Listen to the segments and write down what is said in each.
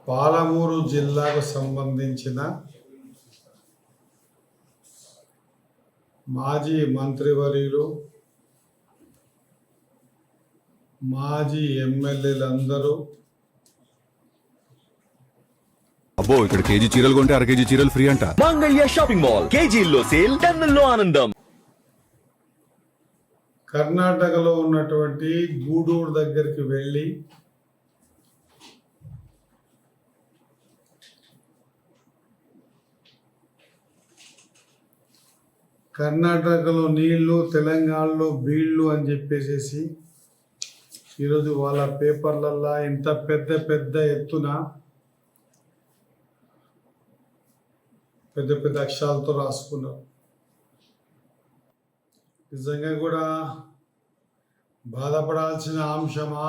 పాలమూరు జిల్లాకు సంబంధించిన మాజీ మంత్రివర్యులు, మాజీ ఎమ్మెల్యేలందరూ అబ్బో ఇక్కడ కేజీ చీరలు కొంటే అర కేజీ చీరలు ఫ్రీ అంట. మంగళ్య షాపింగ్ మాల్, కేజీల్లో సేల్, టన్నుల్లో ఆనందం. కర్ణాటకలో ఉన్నటువంటి గూడూరు దగ్గరికి వెళ్ళి కర్ణాటకలో నీళ్లు, తెలంగాణలో బీళ్లు అని చెప్పేసి ఈరోజు వాళ్ళ పేపర్లల్లో ఇంత పెద్ద పెద్ద ఎత్తున పెద్ద పెద్ద అక్షరాలతో రాసుకున్నారు. నిజంగా కూడా బాధపడాల్సిన అంశమా,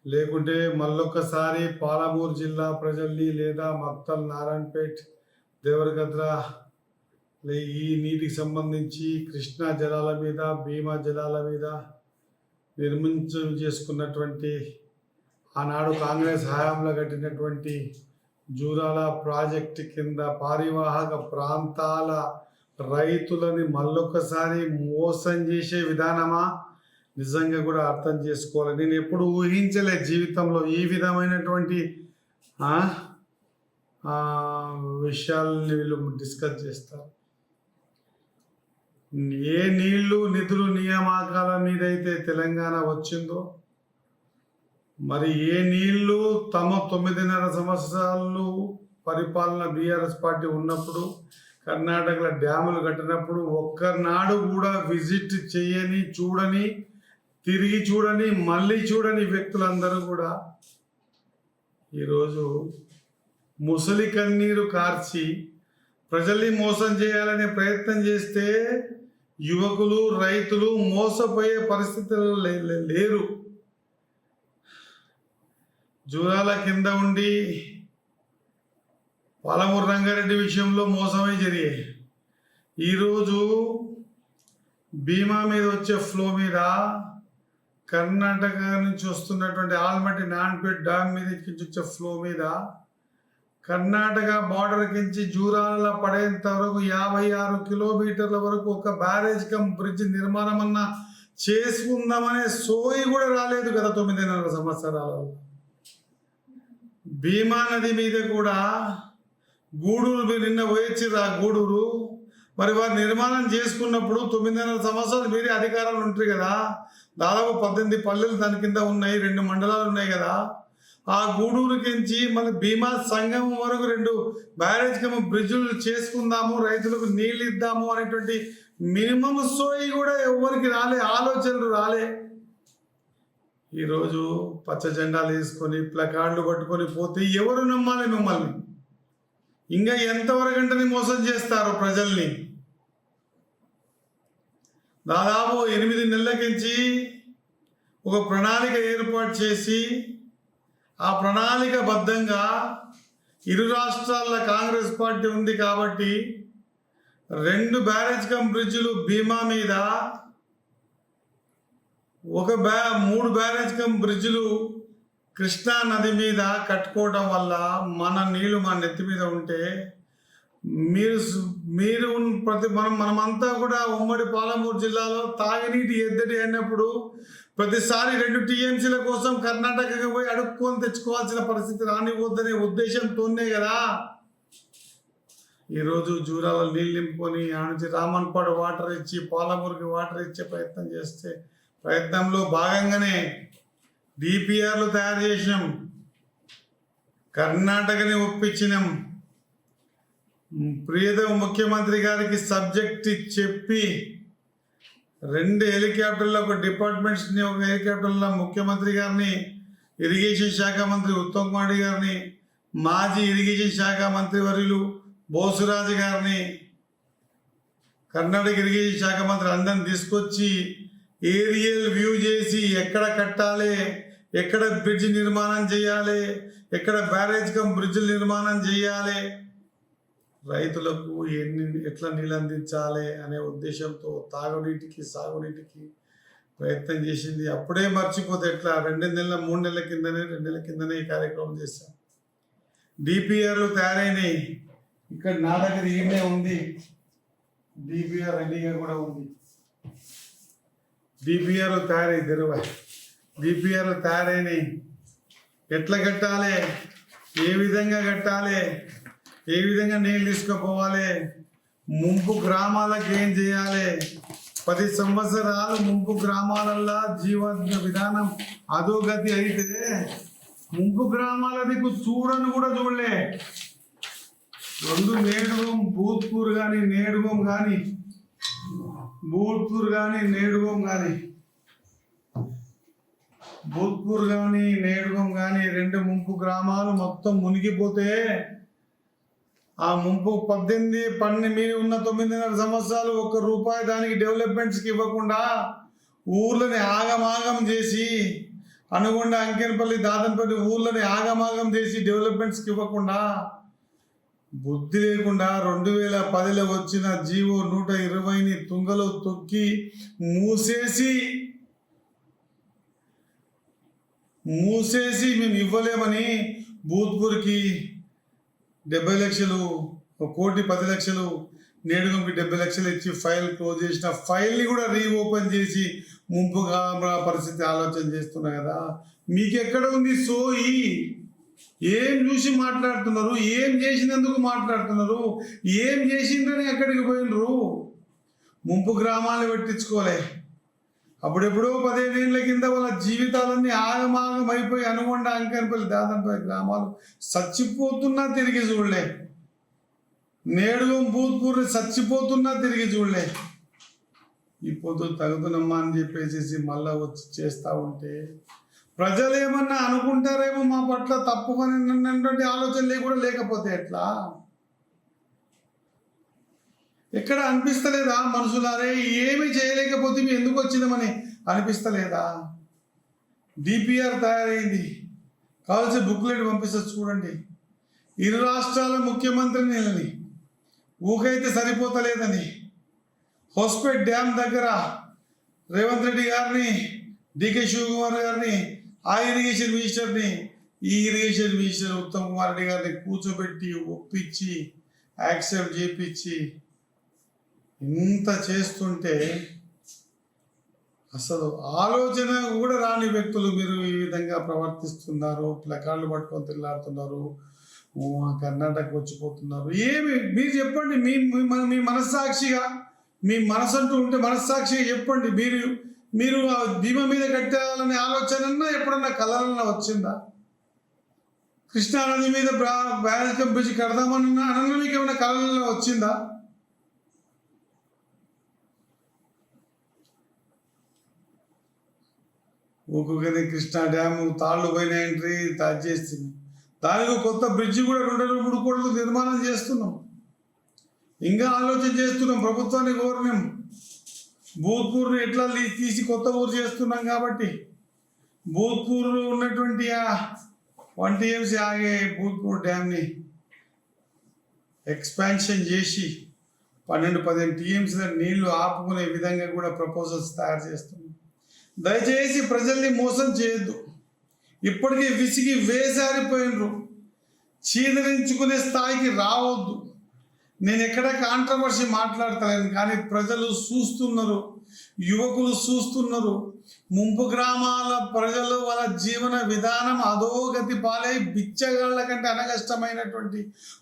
లేకుంటే మళ్ళొక్కసారి పాలమూరు జిల్లా ప్రజల్ని లేదా మక్తల్, నారాయణపేట్, దేవరగద్ర ఈ నీటికి సంబంధించి కృష్ణా జలాల మీద, భీమా జలాల మీద నిర్మించం చేసుకున్నటువంటి ఆనాడు కాంగ్రెస్ హయాంలో కట్టినటువంటి జూరాల ప్రాజెక్టు కింద పారివాహక ప్రాంతాల రైతులని మళ్ళొకసారి మోసం చేసే విధానమా? నిజంగా కూడా అర్థం చేసుకోవాలి. నేను ఎప్పుడు ఊహించలే జీవితంలో ఈ విధమైనటువంటి విషయాలని వీళ్ళు డిస్కస్ చేస్తారు. ఏ నీళ్లు, నిధులు, నియామకాల మీద అయితే తెలంగాణ వచ్చిందో, మరి ఏ నీళ్లు తమ 9.5 సంవత్సరాలు పరిపాలన బీఆర్ఎస్ పార్టీ ఉన్నప్పుడు కర్ణాటకలో డ్యాములు కట్టినప్పుడు ఒక్కనాడు కూడా విజిట్ చేయని, చూడని, తిరిగి చూడని, మళ్ళీ చూడని వ్యక్తులందరూ కూడా ఈరోజు ముసలి కన్నీరు కార్చి ప్రజల్ని మోసం చేయాలనే ప్రయత్నం చేస్తే యువకులు, రైతులు మోసపోయే పరిస్థితుల్లో లేరు. జూరాల కింద ఉండి పాలమూరు రంగారెడ్డి విషయంలో మోసమే జరిగాయి. ఈరోజు భీమా మీద వచ్చే ఫ్లో మీద కర్ణాటక నుంచి వస్తున్నటువంటి ఆల్మట్టి నాన్పేట్ డ్యామ్ మీద వచ్చే ఫ్లో మీద కర్ణాటక బార్డర్ కించి జూరాల పడేంత వరకు 56 కిలోమీటర్ల వరకు ఒక బ్యారేజ్ కమ్ బ్రిడ్జ్ నిర్మాణం అన్న చేసుకుందామనే సోయి కూడా రాలేదు కదా 9.5 సంవత్సరాలలో. భీమా నది మీద కూడా గూడూరు నిన్న పోయొచ్చిర్రు. ఆ గూడూరు మరి వారు నిర్మాణం చేసుకున్నప్పుడు 9.5 సంవత్సరాలు మీరే అధికారాలు ఉంటారు కదా. దాదాపు 18 పల్లెలు దాని కింద ఉన్నాయి, 2 మండలాలు ఉన్నాయి కదా. ఆ గూడూరుకించి మళ్ళీ భీమా సంఘం వరకు 2 బ్యారేజ్ కమ్ బ్రిడ్జులు చేసుకుందాము, రైతులకు నీళ్ళు ఇద్దాము అనేటువంటి మినిమం సోయి కూడా ఎవరికి రాలే, ఆలోచనలు రాలే. ఈరోజు పచ్చ జెండాలు వేసుకొని ప్లకార్డులు పట్టుకొని పోతే ఎవరు నమ్మాలి మిమ్మల్ని? ఇంకా ఎంతవరకంటని మోసం చేస్తారు ప్రజల్ని? దాదాపు 8 నెలలకించి ఒక ప్రణాళిక ఏర్పాటు చేసి ఆ ప్రణాళిక బద్ధంగా ఇరు రాష్ట్రాల కాంగ్రెస్ పార్టీ ఉంది కాబట్టి 2 బ్యారేజ్ కమ్ బ్రిడ్జిలు భీమా మీద, 3 బ్యారేజ్ కమ్ బ్రిడ్జిలు కృష్ణా నది మీద కట్టుకోవడం వల్ల మన నీళ్లు మన నెత్తి మీద ఉంటే మీరు మనమంతా కూడా ఉమ్మడి పాలమూరు జిల్లాలో తాగునీటి ఎద్దడి అయినప్పుడు ప్రతిసారి 2 టీఎంసీల కోసం కర్ణాటకకి పోయి అడుక్కొని తెచ్చుకోవాల్సిన పరిస్థితి రానివ్వద్దనే ఉద్దేశంతోనే కదా ఈరోజు జూరాల నీళ్ళు నింపుకొని ఆ నుంచి రామన్పాడు వాటర్ ఇచ్చి పాలమూరుకి వాటర్ ఇచ్చే ప్రయత్నం చేస్తే ప్రయత్నంలో భాగంగానే డిపిఆర్లు తయారు చేసినాం, కర్ణాటకని ఒప్పించినాం, ప్రియతమ ముఖ్యమంత్రి గారికి సబ్జెక్ట్ చెప్పి 2 హెలికాప్టర్ల ఒక డిపార్ట్మెంట్స్ని, ఒక హెలికాప్టర్ల ముఖ్యమంత్రి గారిని, ఇరిగేషన్ శాఖ మంత్రి ఉత్తమ్ కుమార్ రెడ్డి గారిని, మాజీ ఇరిగేషన్ శాఖ మంత్రి వర్యులు బోసురాజు గారిని, కర్ణాటక ఇరిగేషన్ శాఖ మంత్రి అందరిని తీసుకొచ్చి ఏరియల్ వ్యూ చేసి ఎక్కడ కట్టాలి, ఎక్కడ బ్రిడ్జ్ నిర్మాణం చేయాలి, ఎక్కడ బ్యారేజ్ కమ్ బ్రిడ్జ్ నిర్మాణం చేయాలి, రైతులకు ఎట్లా నీళ్ళు అందించాలి అనే ఉద్దేశంతో తాగునీటికి, సాగునీటికి ప్రయత్నం చేసింది. అప్పుడే మర్చిపోతే ఎట్లా? 2 నెలల 3 నెలల కిందనే 2 నెలల కిందనే ఈ కార్యక్రమం చేశాం. డిపిఆర్లు తయారైనాయి. ఇక్కడ నా దగ్గర ఈమె ఉంది, డిపిఆర్ రెడీగా కూడా ఉంది. డిపిఆర్లు తయారై తెరువాయి, డిపిఆర్లు తయారైనాయి. ఎట్లా కట్టాలి, ఏ విధంగా కట్టాలి, ఏ విధంగా నీళ్ళు తీసుకుపోవాలి, ముంపు గ్రామాలకు ఏం చేయాలి, 10 సంవత్సరాలు ముంపు గ్రామాలల్లో జీవన విధానం అధోగతి అయితే ముంపు గ్రామాల దిక్కు చూడని కూడా చూడలే. 2 నేడుగం భూత్పూర్ కానీ నేడుగం కానీ భూత్పూర్ కానీ నేడుగం కానీ భూత్పూర్ కానీ నేడుగం కానీ 2 ముంపు గ్రామాలు మొత్తం మునిగిపోతే ఆ ముంపు 18 మీరు ఉన్న 9.5 సంవత్సరాలు ₹1 దానికి డెవలప్మెంట్స్కి ఇవ్వకుండా ఊర్లని ఆగమాగం చేసి, అనుగొండ అంకెనపల్లి దాదనపల్లి ఊర్లని ఆగమాగం చేసి డెవలప్మెంట్స్కి ఇవ్వకుండా, బుద్ధి లేకుండా 2010లో వచ్చిన జీవో 120ని తుంగలో తొక్కి మూసేసి మేము ఇవ్వలేమని భూత్పూర్కి 70 లక్షలు, 1,10,00,000, నేడుగంకి 70 లక్షలు ఇచ్చి ఫైల్ క్లోజ్ చేసిన ఫైల్ని కూడా రీఓపెన్ చేసి ముంపుగా పరిస్థితి ఆలోచన చేస్తున్నా కదా. మీకు ఎక్కడ ఉంది సోయి? ఏం చూసి మాట్లాడుతున్నారు? ఏం చేసినందుకు మాట్లాడుతున్నారు? ఏం చేసిందని ఎక్కడికి పోయినరు? ముంపు గ్రామాలు పెట్టించుకోలే. అప్పుడెప్పుడో 15 ఏళ్ళ కింద వాళ్ళ జీవితాలన్నీ ఆగమాగం అయిపోయి అనుగొండ అంకెనపల్లి దాదాపు గ్రామాలు చచ్చిపోతున్నా తిరిగి చూడలే. నేడుగం భూత్పూర్ చచ్చిపోతున్నా తిరిగి చూడలే. ఈ పొద్దు తగుతున్నమ్మా అని చెప్పేసి మళ్ళా వచ్చి చేస్తూ ఉంటే ప్రజలు ఏమన్నా అనుకుంటారేమో మా పట్ల తప్పుకొని అన్నటువంటి ఆలోచనలే కూడా లేకపోతే ఎట్లా? ఎక్కడ అనిపిస్తలేదా మనుషులారే ఏమి చేయలేకపోతే మీ ఎందుకు వచ్చినామని అనిపిస్తలేదా? డిపిఆర్ తయారైంది, కావాల్సిన బుక్లెట్ పంపిస్తారు చూడండి. 2 రాష్ట్రాల ముఖ్యమంత్రిని ఊకైతే సరిపోతలేదని హోస్పేట్ డ్యామ్ దగ్గర రేవంత్ రెడ్డి గారిని, డికే శివకుమార్ గారిని, ఆ ఇరిగేషన్ మినిస్టర్ని, ఈ ఇరిగేషన్ మినిస్టర్ ఉత్తమ్ కుమార్ రెడ్డి గారిని కూర్చోబెట్టి ఒప్పించి యాక్సెప్ట్ చేయించి ఇంత చేస్తుంటే అసలు ఆలోచన కూడా రాని వ్యక్తులు మీరు ఈ విధంగా ప్రవర్తిస్తున్నారు. ప్లకార్డులు పట్టుకొని తిల్లాడుతున్నారు, కర్ణాటక వచ్చిపోతున్నారు. ఏమి మీరు చెప్పండి, మీ మనస్సాక్షిగా, మీ మనసు అంటూ ఉంటే మనస్సాక్షిగా చెప్పండి. మీరు భీమా మీద కట్టాలనే ఆలోచన ఎప్పుడన్నా కలలన్నా వచ్చిందా? కృష్ణానది మీద బ్యారేజ్ బ్రిడ్జ్ కడదామన్నా అనన్నా మీకు ఏమైనా కలలన్నా వచ్చిందా? ఊకుగానే కృష్ణా డ్యాము తాళ్ళు పోయినాయంట్రీ చేస్తుంది. దానికి కొత్త బ్రిడ్జి కూడా 2-3 కోట్లు నిర్మాణం చేస్తున్నాం. ఇంకా ఆలోచన చేస్తున్నాం, ప్రభుత్వాన్ని కోరినాం. భూత్పూర్ని ఎట్లా తీసి కొత్త ఊరు చేస్తున్నాం కాబట్టి భూత్పూర్లో ఉన్నటువంటి 1 TMC ఆగే భూత్పూర్ డ్యామ్ని ఎక్స్పాన్షన్ చేసి 12-15 TMC నీళ్లు ఆపుకునే విధంగా కూడా ప్రపోజల్స్ తయారు చేస్తున్నాం. దయచేసి ప్రజల్ని మోసం చేయొద్దు. ఇప్పటికీ విసిగి వేసారిపోయినరు, చీదరించుకునే స్థాయికి రావద్దు. నేను ఎక్కడ కాంట్రవర్సీ మాట్లాడతలేను, కానీ ప్రజలు చూస్తున్నారు, యువకులు చూస్తున్నారు. ముంపు గ్రామాల ప్రజలు వాళ్ళ జీవన విధానం అధోగతి పాలై బిచ్చగాళ్ళ కంటే అనగష్టమైనటువంటి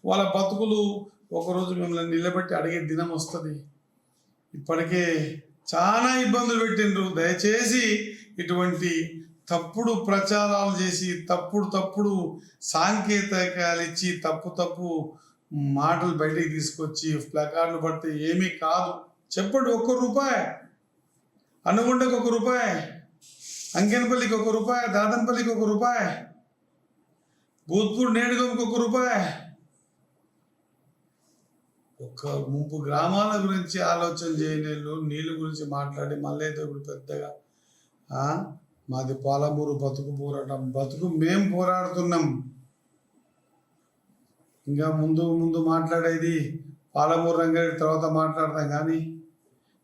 వాళ్ళ బతుకులు ఒకరోజు మిమ్మల్ని నిలబెట్టి అడిగే దినం వస్తుంది. ఇప్పటికే చాలా ఇబ్బందులు పెట్టిండ్రు. దయచేసి ఇటువంటి తప్పుడు ప్రచారాలు చేసి తప్పుడు సాంకేతికాలు ఇచ్చి తప్పు మాటలు బయటికి తీసుకొచ్చి ప్లకార్డులు పడితే ఏమీ కాదు. చెప్పండి, ₹1, అనుగుండకు ₹1, అంకెనపల్లికి ₹1, దాదనపల్లికి ₹1, భూత్పూర్ నేడుగంకి ₹1. ఒక్క ముంపు గ్రామాల గురించి ఆలోచన చేయలేళ్ళు, నీళ్ళు గురించి మాట్లాడి మళ్ళీ ఇప్పుడు పెద్దగా మాది పాలమూరు బతుకు పోరాటం, బతుకు మేం పోరాడుతున్నాం. ఇంకా ముందు మాట్లాడేది పాలమూరు రంగారెడ్డి తర్వాత మాట్లాడతాం. కానీ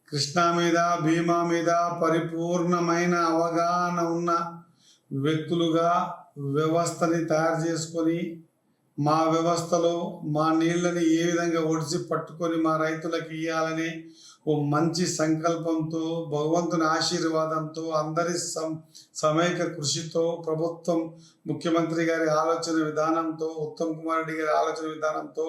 కృష్ణా మీద, భీమా మీద పరిపూర్ణమైన అవగాహన ఉన్న వ్యక్తులుగా వ్యవస్థని తయారు చేసుకొని మా వ్యవస్థలో మా నీళ్ళని ఏ విధంగా ఒడిసి పట్టుకొని మా రైతులకు ఇవ్వాలని ఓ మంచి సంకల్పంతో భగవంతుని ఆశీర్వాదంతో అందరి సమైక్య కృషితో ప్రభుత్వం ముఖ్యమంత్రి గారి ఆలోచన విధానంతో ఉత్తమ్ కుమార్ రెడ్డి గారి ఆలోచన విధానంతో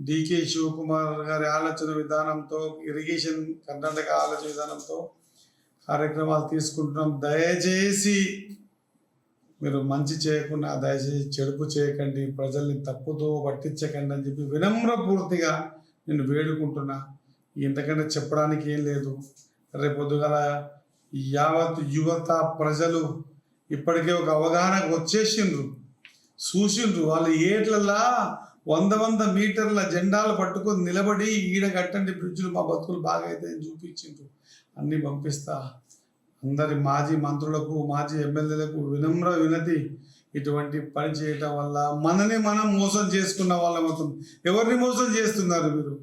డికే శివకుమార్ గారి ఆలోచన విధానంతో ఇరిగేషన్ కర్ణాటక ఆలోచన విధానంతో కార్యక్రమాలు తీసుకుంటున్నాం. దయచేసి మీరు మంచి చేయకుండా దయచేసి చెడుపు చేయకండి, ప్రజల్ని తప్పుతో పట్టించకండి అని చెప్పి వినమ్రపూర్తిగా నేను వేడుకుంటున్నా. ఇంతకంటే చెప్పడానికి ఏం లేదు. రేపు పొద్దుగల యావత్ యువత ప్రజలు ఇప్పటికే ఒక అవగాహనకు వచ్చేసిండ్రు, చూసిండ్రు. వాళ్ళు ఏట్లల్లా 100 మీటర్ల జెండాలు పట్టుకొని నిలబడి ఈడ కట్టండి బ్రిడ్జ్లు మా బతుకులు బాగా అయితే చూపించిండ్రు. అన్నీ పంపిస్తా. అందరి మాజీ మంత్రులకు మాజీ ఎమ్మెల్యేలకు వినమ్ర వినతి, ఇటువంటి పని చేయటం వల్ల మనని మనం మోసం చేసుకున్న వాళ్ళం అవుతుంది. ఎవరిని మోసం చేస్తున్నారు మీరు?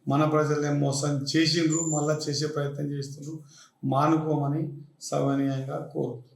మన ప్రజల్ని మోసం చేసిండ్రు, మళ్ళా చేసే ప్రయత్నం చేస్తుండ్రు. మానుకోమని సవినయంగా కోరుతున్నాను.